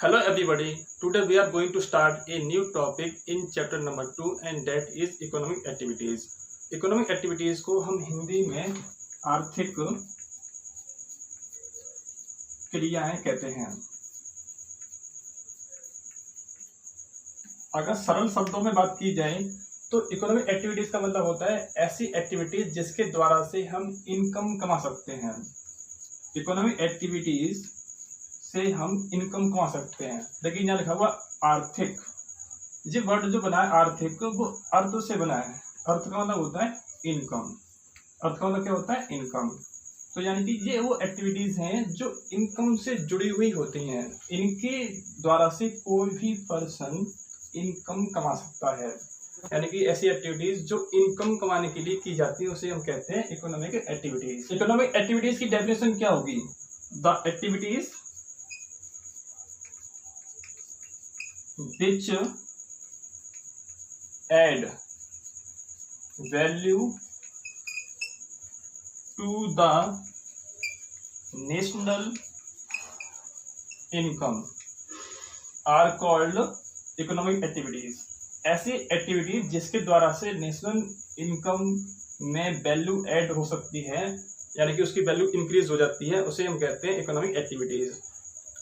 Hello everybody, today we are going to start a new topic in chapter number 2 and that is economic activities. Economic activities को हम हिंदी में आर्थिक क्रियाएं कहते हैं। अगर सरल शब्दों में बात की जाए तो इकोनॉमिक एक्टिविटीज का मतलब होता है ऐसी एक्टिविटीज जिसके द्वारा से हम इनकम कमा सकते हैं। इकोनॉमिक एक्टिविटीज से हम इनकम कमा सकते हैं। देखिए यहाँ लिखा हुआ आर्थिक, ये वर्ड जो बना है आर्थिक वो अर्थ से बना है। अर्थ का मतलब होता है इनकम। अर्थ का मतलब क्या होता है? इनकम। तो यानी कि ये वो एक्टिविटीज हैं जो इनकम से जुड़ी हुई होती हैं। इनके द्वारा से कोई भी पर्सन इनकम कमा सकता है। यानी कि ऐसी एक्टिविटीज जो इनकम कमाने के लिए की जाती है उसे हम कहते हैं इकोनॉमिक एक्टिविटीज। इकोनॉमिक एक्टिविटीज की डेफिनेशन क्या होगी? The activities which add value to the national income are called economic activities। ऐसी एक्टिविटीज जिसके द्वारा से नेशनल इनकम में वैल्यू ऐड हो सकती है, यानी कि उसकी वैल्यू इंक्रीज हो जाती है, उसे हम कहते हैं इकोनॉमिक एक्टिविटीज।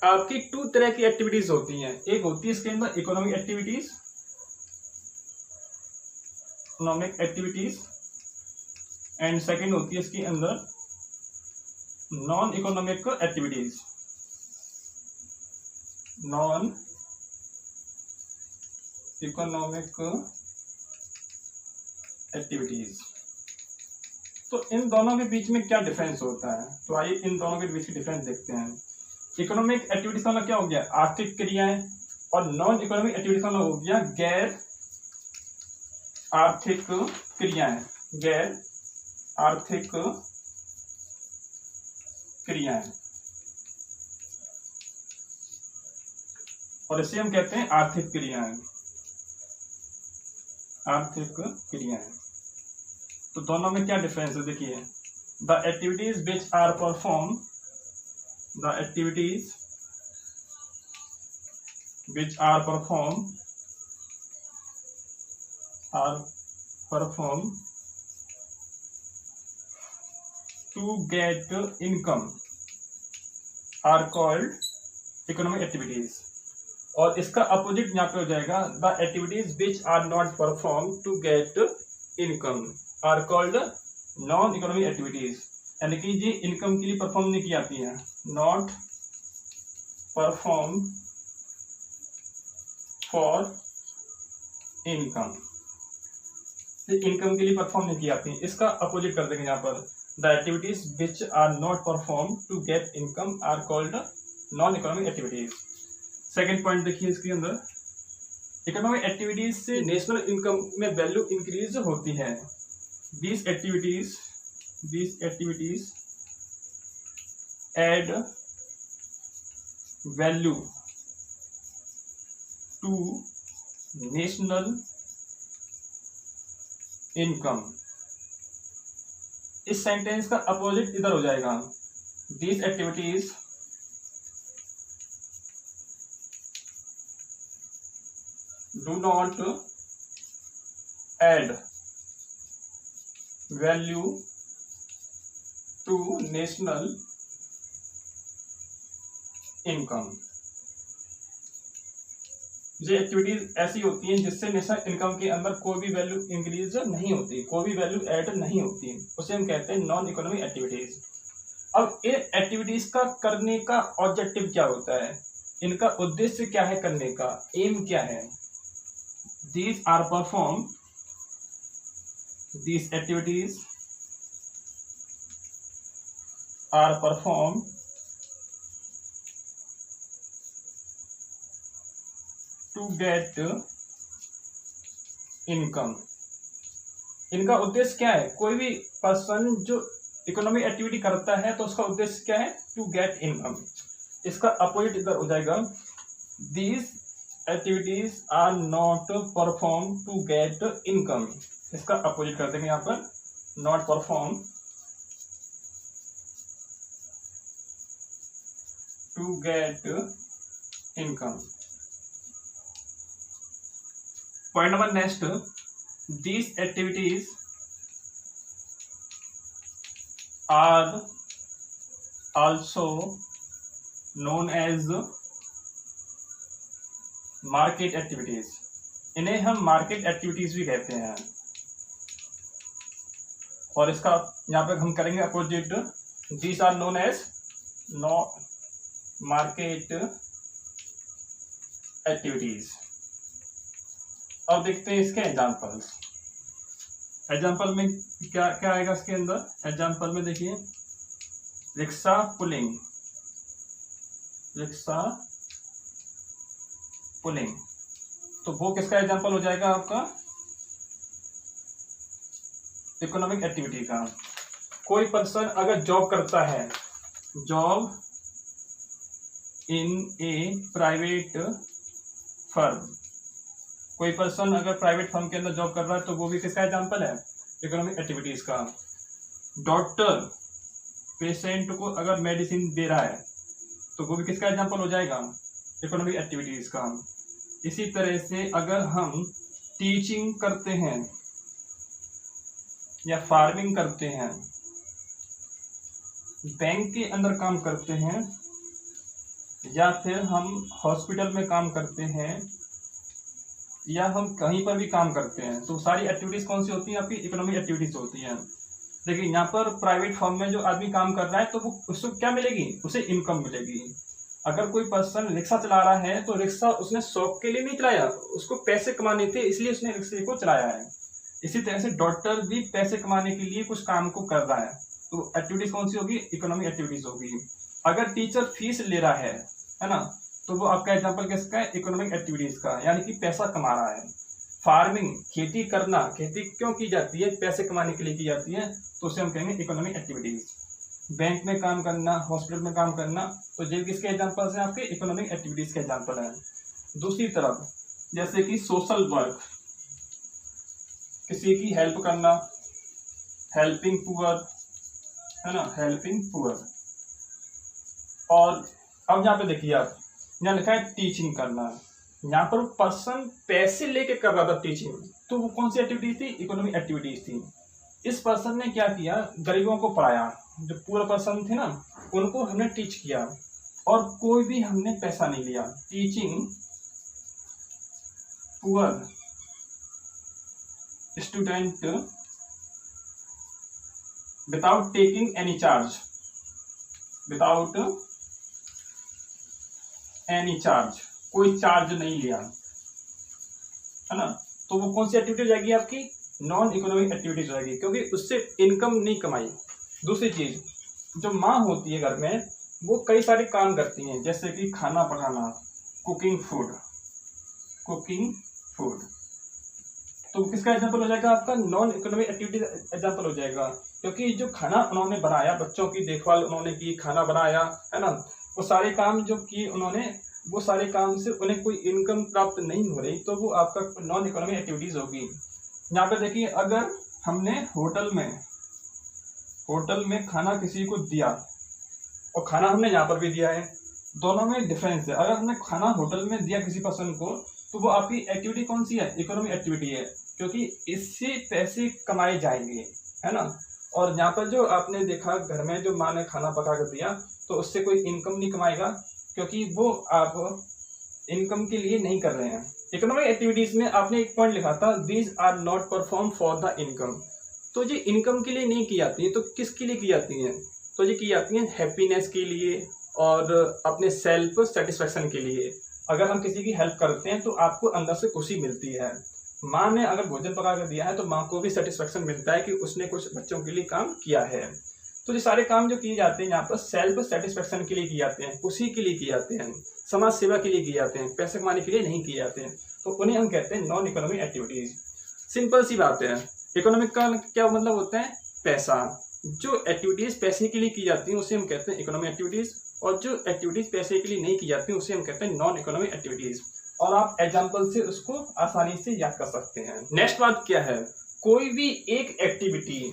आपकी टू तरह की एक्टिविटीज होती हैं। एक होती है इसके अंदर इकोनॉमिक एक्टिविटीज, एंड सेकंड होती है इसके अंदर non economic activities. Non economic activities. तो इन दोनों के बीच में क्या डिफरेंस होता है? तो आइए इन दोनों के बीच की डिफरेंस देखते हैं। इकोनॉमिक एक्टिविटीज का मतलब क्या हो गया? आर्थिक क्रियाएं। और नॉन इकोनॉमिक एक्टिविटीज का मतलब हो गया गैर आर्थिक क्रियाएं। गैर आर्थिक क्रियाएं, और इसे हम कहते हैं आर्थिक क्रियाएं। आर्थिक क्रियाएं। तो दोनों में क्या डिफरेंस है? देखिए, the activities which are perform the activities which are performed to get income are called economic activities। और इसका अपोजिट यहाँ पे हो जाएगा the activities which are not performed to get income are called non economic activities। यानी कि ये income के लिए परफॉर्म नहीं की जाती हैं। नॉट परफॉर्म फॉर इनकम, ये इनकम के लिए परफॉर्म नहीं की जाती हैं। इसका अपोजिट कर देंगे यहाँ पर, the activities which are not perform to get income are called non economic activities. Second point देखिए इसके अंदर, इकोनॉमिक एक्टिविटीज से नेशनल इनकम में वैल्यू इंक्रीज होती है। These activities add value to national income। इस सेंटेंस का अपोजिट इधर हो जाएगा, These activities do not add value to national income। ये एक्टिविटीज ऐसी होती हैं जिससे नेशनल इनकम के अंदर कोई भी वैल्यू इंक्रीज नहीं होती, कोई भी वैल्यू ऐड नहीं होती, उसे हम कहते हैं नॉन इकोनॉमिक एक्टिविटीज। अब इन एक्टिविटीज का करने का ऑब्जेक्टिव क्या होता है? इनका उद्देश्य क्या है करने का? एम क्या है? These are performed, these activities are performed to get income। इनका उद्देश्य क्या है? कोई भी पर्सन जो इकोनॉमिक एक्टिविटी करता है तो उसका उद्देश्य क्या है? To get income. इसका अपोजिट इधर हो जाएगा, these activities are not performed to get income। इसका अपोजिट कर देंगे यहाँ पर, not performed to get income. Point number next, these activities are also known as market activities. इन्हें हम मार्केट एक्टिविटीज भी कहते हैं। और इसका यहाँ पे हम करेंगे opposite, these are known as no market activities. अब देखते हैं इसके एग्जांपल्स। एग्जांपल में क्या क्या आएगा इसके अंदर? एग्जांपल में देखिए, रिक्शा पुलिंग, रिक्शा पुलिंग, तो वो किसका एग्जांपल हो जाएगा? आपका इकोनॉमिक एक्टिविटी का। कोई पर्सन अगर जॉब करता है, job in A private firm, कोई पर्सन अगर प्राइवेट फर्म के अंदर जॉब कर रहा है तो वो भी किसका एग्जांपल है? इकोनॉमिक एक्टिविटीज का। डॉक्टर पेशेंट को अगर मेडिसिन दे रहा है तो वो भी किसका एग्जांपल हो जाएगा? इकोनॉमिक एक्टिविटीज का। इसी तरह से अगर हम टीचिंग करते हैं या फार्मिंग करते हैं, बैंक के अंदर काम करते हैं, या फिर हम हॉस्पिटल में काम करते हैं, या हम कहीं पर भी काम करते हैं, तो सारी एक्टिविटीज कौन सी होती हैं? आपकी इकोनॉमिक एक्टिविटीज होती हैं। देखिए यहाँ पर प्राइवेट फर्म में जो आदमी काम कर रहा है तो वो उसको क्या मिलेगी? उसे इनकम मिलेगी। अगर कोई पर्सन रिक्शा चला रहा है तो रिक्शा उसने शौक के लिए नहीं चलाया, उसको पैसे कमाने थे इसलिए उसने रिक्शे को चलाया है। इसी तरह से डॉक्टर भी पैसे कमाने के लिए कुछ काम को कर रहा है, तो एक्टिविटीज कौन सी होगी? इकोनॉमिक एक्टिविटीज होगी। अगर टीचर फीस ले रहा है ना, तो वो आपका एग्जाम्पल किसका है? इकोनॉमिक एक्टिविटीज का, यानी कि पैसा कमा रहा है। फार्मिंग, खेती करना, खेती क्यों की जाती है? पैसे कमाने के लिए की जाती है, तो उसे हम कहेंगे इकोनॉमिक एक्टिविटीज। बैंक में काम करना, हॉस्पिटल में काम करना, तो ये किसके एग्जांपल्स हैं? आपके इकोनॉमिक एक्टिविटीज के एग्जांपल हैं। दूसरी तरफ जैसे कि सोशल वर्क, किसी की हेल्प करना, हेल्पिंग पुअर, है ना, हेल्पिंग पुअर। और अब यहाँ पे देखिए आप, यहाँ लिखा है टीचिंग करना, यहाँ पर पर्सन पैसे लेके कर रहा था टीचिंग, तो वो कौन सी एक्टिविटीज थी? इकोनॉमिक एक्टिविटीज थी। इस पर्सन ने क्या किया? गरीबों को पढ़ाया, जो पूरा पर्सन थे ना उनको हमने टीच किया, और कोई भी हमने पैसा नहीं लिया। Teaching poor student without taking any charge, without any charge, कोई चार्ज नहीं लिया, है ना, तो वो कौन सी एक्टिविटी हो जाएगी? आपकी नॉन इकोनॉमिक एक्टिविटीज हो जाएगी, क्योंकि उससे इनकम नहीं कमाई। दूसरी चीज, जो माँ होती है घर में, वो कई सारे काम करती हैं, जैसे कि खाना पकाना, कुकिंग फूड, कुकिंग फूड, तो किसका एग्जांपल हो जाएगा? आपका नॉन इकोनॉमिक एक्टिविटी एग्जांपल हो जाएगा, क्योंकि जो खाना उन्होंने बनाया, बच्चों की देखभाल उन्होंने की, खाना बनाया, है ना, वो सारे काम जो किए उन्होंने, वो सारे काम से उन्हें कोई इनकम प्राप्त नहीं हो रही, तो वो आपका नॉन इकोनॉमिक एक्टिविटीज होगी। यहाँ पे देखिए, अगर हमने होटल में खाना किसी को दिया और खाना हमने यहाँ पर भी दिया है, दोनों में डिफरेंस है। अगर हमने खाना होटल में दिया किसी पर्सन को, तो वो आपकी एक्टिविटी कौन सी है? इकोनॉमिक एक्टिविटी है, क्योंकि इससे पैसे कमाए जाएंगे, है ना। और यहाँ पर जो आपने देखा, घर में जो माँ ने खाना पका कर दिया, तो उससे कोई इनकम नहीं कमाएगा, क्योंकि वो आप इनकम के लिए नहीं कर रहे हैं। इकोनॉमिक एक्टिविटीज में आपने एक पॉइंट लिखा था, these are not perform for the income, तो ये इनकम के लिए नहीं की जाती है, तो किसके लिए की जाती हैं? तो ये की जाती हैं हैप्पीनेस के लिए और अपने सेल्फ सेटिस्फेक्शन के लिए। अगर हम किसी की हेल्प करते हैं तो आपको अंदर से खुशी मिलती है। माँ ने अगर भोजन पका कर दिया है तो माँ को भी सेटिस्फेक्शन मिलता है कि उसने कुछ बच्चों के लिए काम किया है। तो ये सारे काम जो किए जाते हैं यहाँ पर सेल्फ सेटिस्फेक्शन के लिए किए जाते हैं, खुशी के लिए किए जाते हैं, समाज सेवा के लिए किए जाते हैं, पैसे कमाने के लिए नहीं किए जाते हैं, तो उन्हें हम कहते हैं नॉन इकोनॉमिक एक्टिविटीज। सिंपल सी बात है, इकोनॉमिक का क्या मतलब होता है? पैसा। जो एक्टिविटीज पैसे के लिए की जाती हैं उसे हम कहते हैं इकोनॉमिक एक्टिविटीज, और जो एक्टिविटीज पैसे के लिए नहीं की जाती उसे हम कहते हैं नॉन इकोनॉमिक एक्टिविटीज। और आप एग्जांपल से उसको आसानी से याद कर सकते हैं। नेक्स्ट बात क्या है? कोई भी एक एक्टिविटी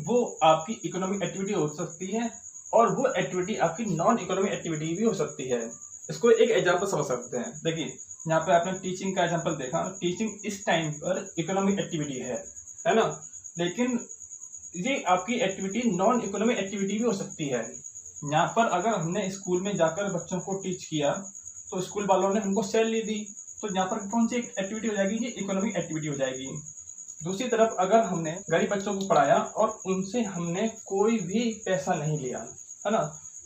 वो आपकी इकोनॉमिक एक्टिविटी हो सकती है और वो एक्टिविटी आपकी नॉन इकोनॉमिक एक्टिविटी भी हो सकती है। इसको एक एग्जाम्पल समझ सकते हैं। देखिए यहाँ पे आपने टीचिंग का एग्जाम्पल देखा, टीचिंग इस टाइम पर इकोनॉमिक एक्टिविटी है ना, लेकिन ये आपकी एक्टिविटी नॉन इकोनॉमिक एक्टिविटी भी हो सकती है। यहाँ पर अगर हमने स्कूल में जाकर बच्चों को टीच किया तो स्कूल वालों ने हमको सैलरी दी, तो यहाँ पर कौन सी एक्टिविटी हो जाएगी, ये इकोनॉमिक एक्टिविटी हो जाएगी। दूसरी तरफ अगर हमने गरीब बच्चों को पढ़ाया और उनसे हमने कोई भी पैसा नहीं लिया, है ना,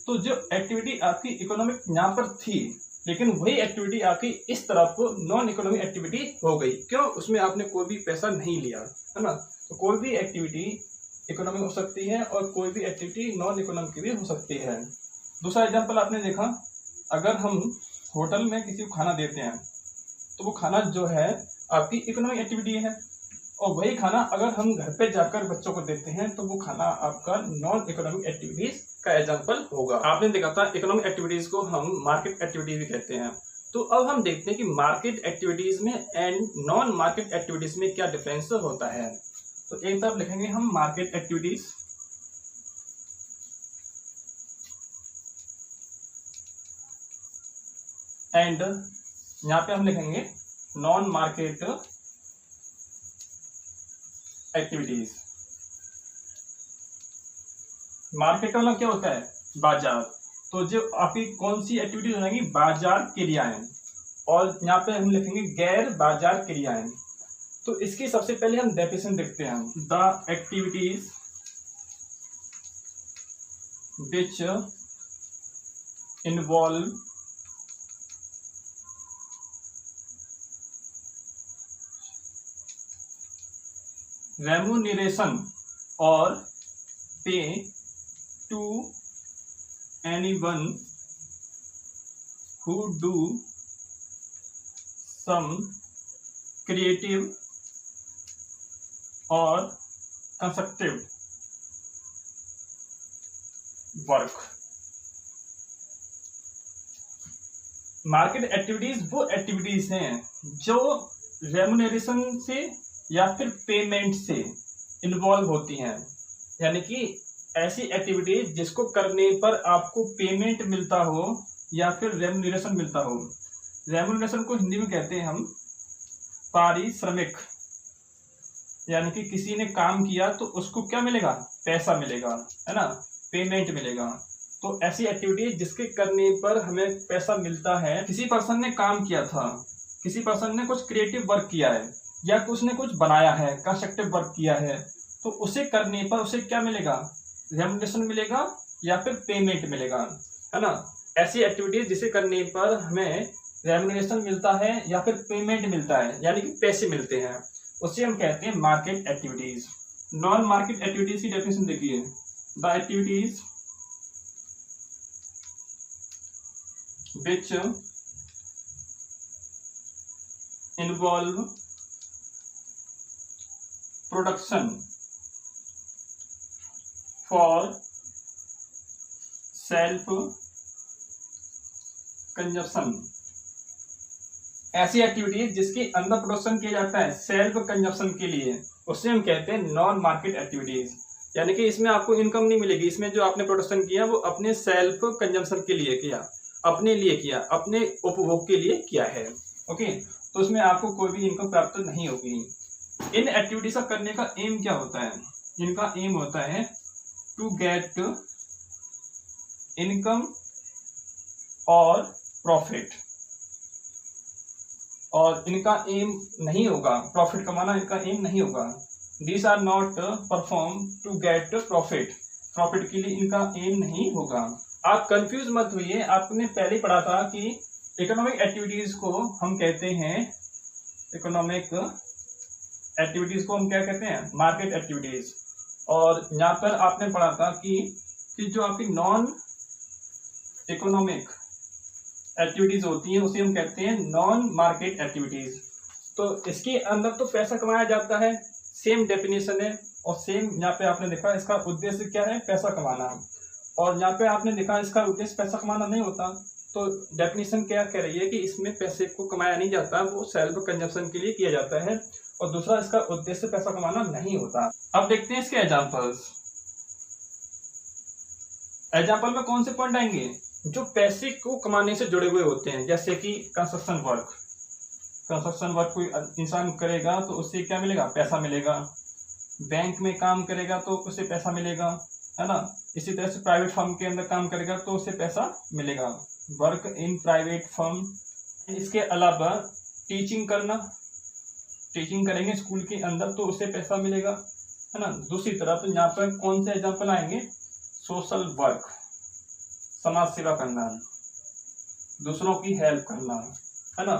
तो जो एक्टिविटी आपकी इकोनॉमिक यहाँ पर थी, लेकिन वही एक्टिविटी आपकी इस तरफ नॉन इकोनॉमिक एक्टिविटी हो गई। क्यों? उसमें आपने कोई भी पैसा नहीं लिया, है ना। तो कोई भी एक्टिविटी इकोनॉमिक हो सकती है और कोई भी एक्टिविटी नॉन इकोनॉमिक भी हो सकती है। दूसरा एग्जाम्पल आपने देखा, अगर हम होटल में किसी को खाना देते हैं तो वो खाना जो है आपकी इकोनॉमिक एक्टिविटी है, और वही खाना अगर हम घर पे जाकर बच्चों को देते हैं तो वो खाना आपका नॉन इकोनॉमिक एक्टिविटीज का एग्जांपल होगा। आपने देखा था इकोनॉमिक एक्टिविटीज को हम मार्केट एक्टिविटीज भी कहते हैं। तो अब हम देखते हैं कि मार्केट एक्टिविटीज में एंड नॉन मार्केट एक्टिविटीज में क्या डिफरेंस होता है। तो एक तरफ लिखेंगे हम मार्केट एक्टिविटीज, एंड यहाँ पे हम लिखेंगे नॉन मार्केट एक्टिविटीज। मार्केट वाला क्या होता है, बाजार। तो जो आपकी कौन सी एक्टिविटीज हो जाएंगी, बाजार क्रियाएं, और यहाँ पे हम लिखेंगे गैर बाजार क्रियाएं। तो इसकी सबसे पहले हम डेफिनेशन देखते हैं, the activities which involve remuneration और pay to anyone who do some creative or constructive work। Market activities वो एक्टिविटीज हैं जो रेम्यूनरेशन से या फिर पेमेंट से इन्वॉल्व होती हैं, यानी कि ऐसी एक्टिविटीज जिसको करने पर आपको पेमेंट मिलता हो या फिर रेम्यूनरेशन मिलता हो। रेम्यूनरेशन को हिंदी में कहते हैं हम पारिश्रमिक, यानी कि किसी ने काम किया तो उसको क्या मिलेगा, पैसा मिलेगा, है ना, पेमेंट मिलेगा। तो ऐसी एक्टिविटीज जिसके करने पर हमें पैसा मिलता है। किसी पर्सन ने काम किया था, किसी पर्सन ने कुछ क्रिएटिव वर्क किया है या उसने कुछ बनाया है, कंस्ट्रक्टिव वर्क किया है, तो उसे करने पर उसे क्या मिलेगा, रेम्यूनरेशन मिलेगा या फिर पेमेंट मिलेगा, है ना। ऐसी एक्टिविटीज जिसे करने पर हमें रेम्यूनरेशन मिलता है या फिर पेमेंट मिलता है, यानी कि पैसे मिलते हैं, उसे हम कहते हैं market activities. Non market activities की डेफिनेशन देखिए, the activities which involve production for self consumption. ऐसी एक्टिविटीज जिसके अंदर प्रोडक्शन किया जाता है सेल्फ कंजप्शन के लिए, उसे हम कहते हैं नॉन मार्केट एक्टिविटीज। यानी कि इसमें आपको इनकम नहीं मिलेगी, इसमें जो आपने प्रोडक्शन किया वो अपने सेल्फ कंजप्शन के लिए किया, अपने लिए किया, अपने उपभोग के लिए किया है। ओके, तो उसमें आपको कोई भी इनकम प्राप्त नहीं होगी। इन एक्टिविटीज का करने का एम क्या होता है, इनका एम होता है टू गेट इनकम और प्रॉफिट, और इनका एम नहीं होगा प्रॉफिट कमाना, इनका एम नहीं होगा। These are not perform to get profit, profit के लिए इनका एम नहीं होगा। आप कंफ्यूज मत होइए, आपने पहले पढ़ा था कि इकोनॉमिक एक्टिविटीज को हम कहते हैं, इकोनॉमिक एक्टिविटीज को हम क्या कहते हैं, मार्केट एक्टिविटीज। और यहाँ पर आपने पढ़ा था कि जो आपकी नॉन इकोनॉमिक एक्टिविटीज होती हैं उसे हम कहते हैं नॉन मार्केट एक्टिविटीज। तो इसके अंदर तो पैसा कमाया जाता है, सेम डेफिनेशन है, और सेम यहाँ पे आपने देखा इसका उद्देश्य क्या है, पैसा कमाना। और यहाँ पे आपने देखा इसका उद्देश्य पैसा कमाना नहीं होता। तो डेफिनेशन क्या कह रही है कि इसमें पैसे को कमाया नहीं जाता, वो सेल्फ कंजप्शन के लिए किया जाता है, और दूसरा इसका उद्देश्य पैसा कमाना नहीं होता। अब देखते हैं इसके एग्जांपल्स। एग्जांपल में कौन से पॉइंट आएंगे, जो पैसे को कमाने से जुड़े हुए होते हैं, जैसे कि कंस्ट्रक्शन वर्क कोई इंसान करेगा तो उससे क्या मिलेगा, पैसा मिलेगा। बैंक में काम करेगा तो उससे पैसा मिलेगा, है ना। इसी तरह से प्राइवेट फर्म के अंदर काम करेगा तो उससे पैसा मिलेगा, वर्क इन प्राइवेट फर्म। इसके अलावा टीचिंग करेंगे स्कूल के अंदर तो उससे पैसा मिलेगा, है ना। दूसरी तरफ यहाँ पर कौन से एग्जाम्पल आएंगे, सोशल वर्क, समाज सेवा करना, दूसरों की हेल्प करना, है ना।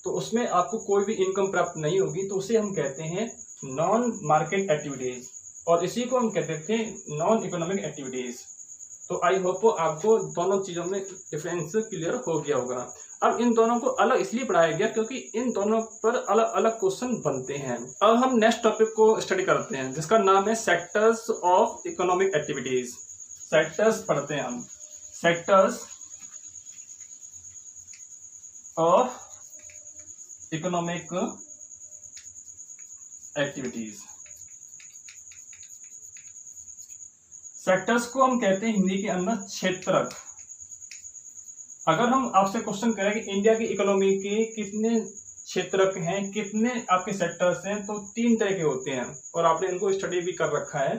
तो उसमें आपको कोई भी इनकम प्राप्त नहीं होगी, तो उसे हम कहते हैं नॉन मार्केट एक्टिविटीज, और इसी को हम कहते थे नॉन इकोनॉमिक एक्टिविटीज। तो आई होप आपको दोनों चीजों में डिफरेंस क्लियर हो गया होगा। अब इन दोनों को अलग इसलिए पढ़ाया गया क्योंकि इन दोनों पर अलग अलग क्वेश्चन बनते हैं। अब हम नेक्स्ट टॉपिक को स्टडी करते हैं जिसका नाम है sectors of economic activities. Sectors पढ़ते हैं हम, sectors of economic activities. Sectors को हम कहते हैं हिंदी के अंदर क्षेत्रक। अगर हम आपसे क्वेश्चन करें कि इंडिया की इकोनॉमी के कितने क्षेत्रक हैं, कितने आपके सेक्टर्स हैं, तो 3 तरह के होते हैं और आपने इनको स्टडी भी कर रखा है।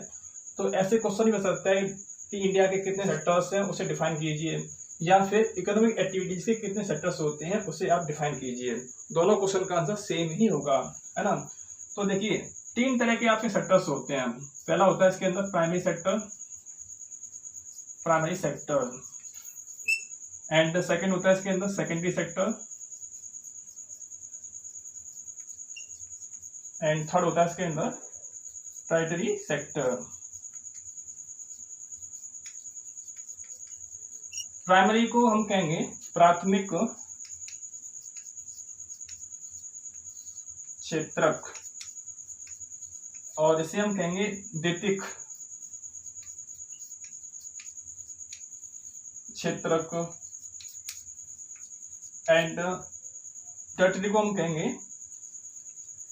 तो ऐसे क्वेश्चन ही बन सकता है कि इंडिया के कितने सेक्टर्स हैं उसे डिफाइन कीजिए, या फिर इकोनॉमिक एक्टिविटीज के कितने सेक्टर्स होते हैं उसे आप डिफाइन कीजिए। दोनों क्वेश्चन का आंसर सेम ही होगा, है ना। तो देखिए 3 तरह के आपके सेक्टर्स होते हैं। पहला होता है इसके अंदर प्राइमरी सेक्टर, एंड सेकंड होता है इसके अंदर सेकेंडरी सेक्टर, एंड थर्ड होता है इसके अंदर टर्शियरी सेक्टर। प्राइमरी को हम कहेंगे प्राथमिक क्षेत्रक, और इसे हम कहेंगे द्वितीयक क्षेत्रक, एंड टर्शियरी को हम कहेंगे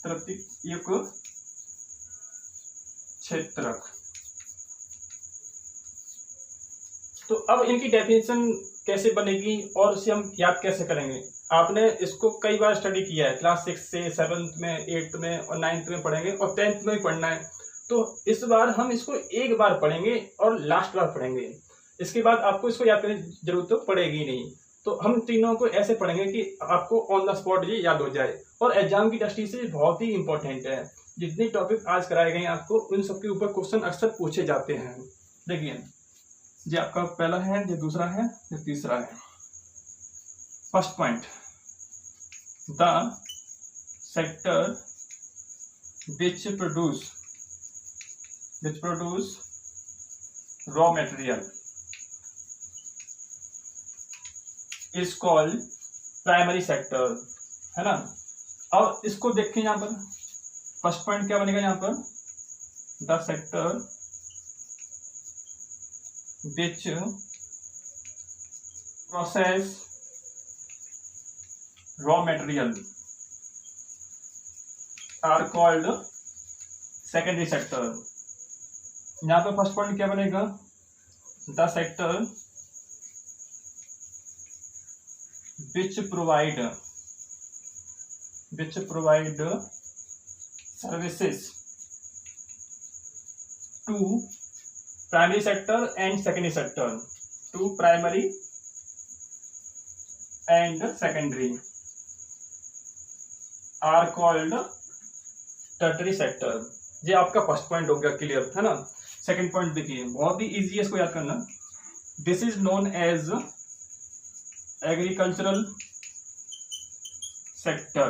तृतीयक क्षेत्रक। तो अब इनकी डेफिनेशन कैसे बनेगी और उसे हम याद कैसे करेंगे। आपने इसको कई बार स्टडी किया है, क्लास 6 से 7th में, 8th में और 9th में पढ़ेंगे और 10th में भी पढ़ना है। तो इस बार हम इसको एक बार पढ़ेंगे और लास्ट बार पढ़ेंगे, इसके बाद आपको इसको याद करने की जरूरत तो पड़ेगी नहीं। तो हम तीनों को ऐसे पढ़ेंगे कि आपको ऑन द स्पॉट ये याद हो जाए, और एग्जाम की दृष्टि से बहुत ही इंपॉर्टेंट है। जितने टॉपिक आज कराए गए हैं आपको उन सबके ऊपर क्वेश्चन अक्सर पूछे जाते हैं। देखिए ये आपका पहला है, ये दूसरा है, ये तीसरा है। First point, the sector which produce raw material is called primary sector, है ना। अब इसको देखें यहाँ पर फर्स्ट पॉइंट क्या बनेगा, यहाँ पर the sector which process raw material are called secondary sector. यहाँ पे फर्स्ट पॉइंट क्या बनेगा, the sector which provide services to primary sector and secondary sector, to primary and secondary are called tertiary sector. ये आपका first point हो गया, clear है ना। सेकंड पॉइंट देखिए, बहुत ही इजी है इसको याद करना। This is known as agricultural sector,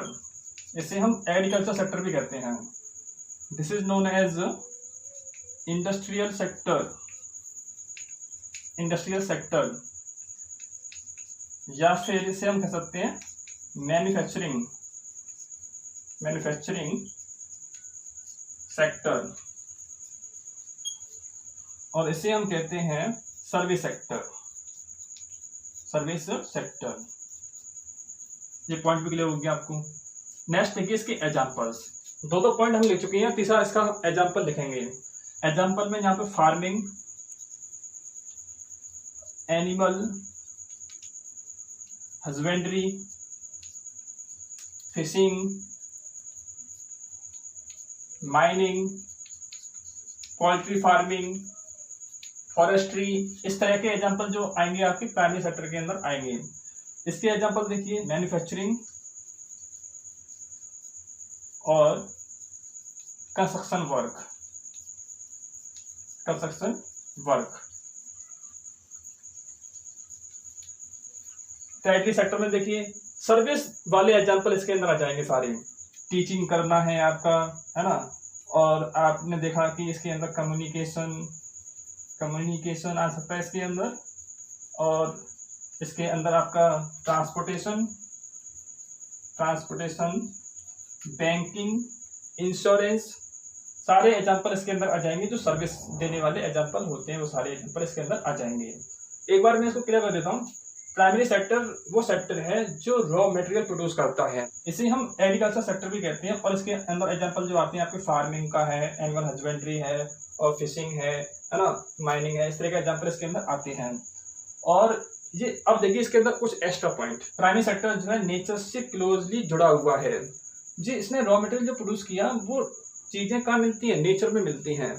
इसे हम एग्रीकल्चर सेक्टर भी कहते हैं। This is known as industrial sector, या फिर इसे हम कह सकते हैं मैन्युफैक्चरिंग सेक्टर, और इसे हम कहते हैं सर्विस सेक्टर। ये पॉइंट भी क्लियर हो गया आपको। नेक्स्ट देखिए इसके एग्जांपल्स। दो पॉइंट हम लिख चुके हैं, तीसरा इसका एग्जांपल लिखेंगे। एग्जांपल में यहाँ पे farming, animal husbandry, fishing, mining, poultry farming, forestry, इस तरह के एग्जांपल जो आएंगे आपके प्राइमरी सेक्टर के अंदर आएंगे। इसके एग्जांपल देखिए, मैन्युफैक्चरिंग और कंस्ट्रक्शन वर्क। टैरिटरी सेक्टर में देखिए सर्विस वाले एग्जांपल इसके अंदर आ जाएंगे सारे। टीचिंग करना है आपका, है ना, और आपने देखा कि इसके अंदर कम्युनिकेशन आ सकता है इसके अंदर, और इसके अंदर आपका ट्रांसपोर्टेशन, बैंकिंग, इंश्योरेंस, सारे एग्जांपल इसके अंदर आ जाएंगे। जो सर्विस देने वाले एग्जांपल होते हैं वो सारे एग्जांपल इसके अंदर आ जाएंगे। एक बार मैं इसको क्लियर कर देता हूँ। प्राइमरी सेक्टर वो सेक्टर है जो रॉ मटेरियल प्रोड्यूस करता है, इसे हम एग्रीकल्चर सेक्टर भी कहते हैं। और इसके अंदर एग्जांपल जो आते हैं आपके फार्मिंग का है, एनिमल हस्बेंड्री है, और फिशिंग है ना, माइनिंग है, इस तरह के एग्जांपल इसके अंदर आते हैं। और ये अब देखिए इसके अंदर कुछ एक्स्ट्रा पॉइंट। प्राइमरी सेक्टर जो है नेचर से क्लोजली जुड़ा हुआ है। जी, इसने रॉ मटेरियल जो प्रोड्यूस किया वो चीजें कहाँ मिलती हैं, नेचर में मिलती हैं,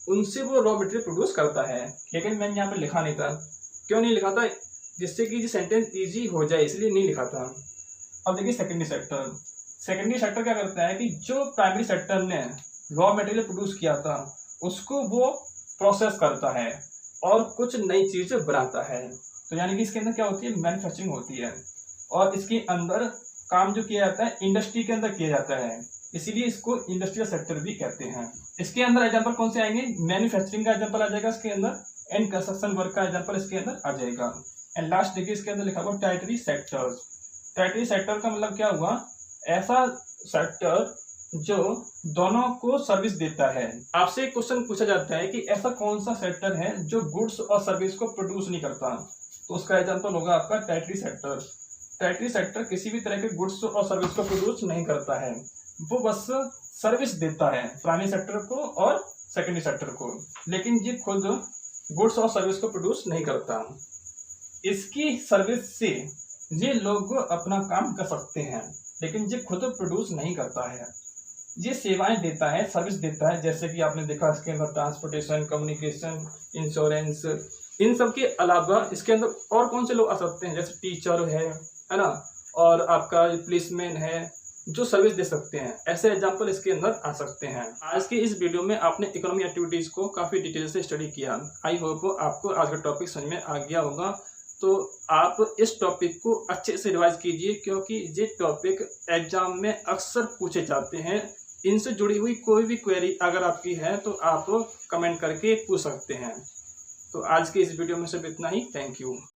उनसे वो रॉ मटेरियल प्रोड्यूस करता है। लेकिन मैंने यहाँ पे लिखा नहीं था। क्यों नहीं लिखा था? जिससे कि सेंटेंस इजी हो जाए, इसलिए नहीं लिखा था। अब देखिए सेकेंडरी सेक्टर क्या करता है कि जो प्राइमरी सेक्टर ने रॉ मटेरियल प्रोड्यूस किया था उसको वो प्रोसेस करता है और कुछ नई चीजें बनाता है। तो यानी कि इसके अंदर क्या होती है, मैन्युफैक्चरिंग होती है, और इसके अंदर काम जो किया जाता है इंडस्ट्री के अंदर किया जाता है, इसीलिए इसको इंडस्ट्रियल सेक्टर भी कहते हैं। इसके अंदर एग्जांपल कौन से आएंगे? मैन्युफैक्चरिंग का एग्जांपल आ जाएगा इसके अंदर, एंड कंस्ट्रक्शन वर्क का एग्जांपल इसके अंदर आ जाएगा। एंड लास्ट देखिए इसके अंदर लिखा हुआ टैरिटरी सेक्टर का मतलब क्या हुआ? ऐसा सेक्टर जो दोनों को सर्विस देता है। आपसे एक क्वेश्चन पूछा जाता है कि ऐसा कौन सा सेक्टर है जो गुड्स और सर्विस को प्रोड्यूस नहीं करता, तो उसका एग्जांपल होगा आपका टैरिटरी सेक्टर। टैरिटरी सेक्टर किसी भी तरह के गुड्स और सर्विस को प्रोड्यूस नहीं करता है, वो बस सर्विस देता है प्राइमरी सेक्टर को और सेकेंडरी सेक्टर को, लेकिन ये खुद गुड्स और सर्विस को प्रोड्यूस नहीं करता। इसकी सर्विस से ये लोग अपना काम कर सकते हैं, लेकिन ये खुद प्रोड्यूस नहीं करता है। ये सेवाएं देता है, सर्विस देता है, जैसे कि आपने देखा इसके अंदर ट्रांसपोर्टेशन, कम्युनिकेशन, इंश्योरेंस। इन सब के अलावा इसके अंदर और कौन से लोग आ सकते हैं? जैसे टीचर है ना, और आपका पुलिसमैन है जो सर्विस दे सकते हैं। ऐसे एग्जांपल इसके अंदर आ सकते हैं। आज की इस वीडियो में आपने इकोनॉमी एक्टिविटीज को काफी डिटेल से स्टडी किया। आई होप आपको आज का टॉपिक समझ में आ गया होगा। तो आप इस टॉपिक को अच्छे से रिवाइज कीजिए, क्योंकि ये टॉपिक एग्जाम में अक्सर पूछे जाते हैं। इनसे जुड़ी हुई कोई भी क्वेरी अगर आपकी है तो आप कमेंट करके पूछ सकते हैं। तो आज की इस वीडियो में सिर्फ इतना ही। Thank you.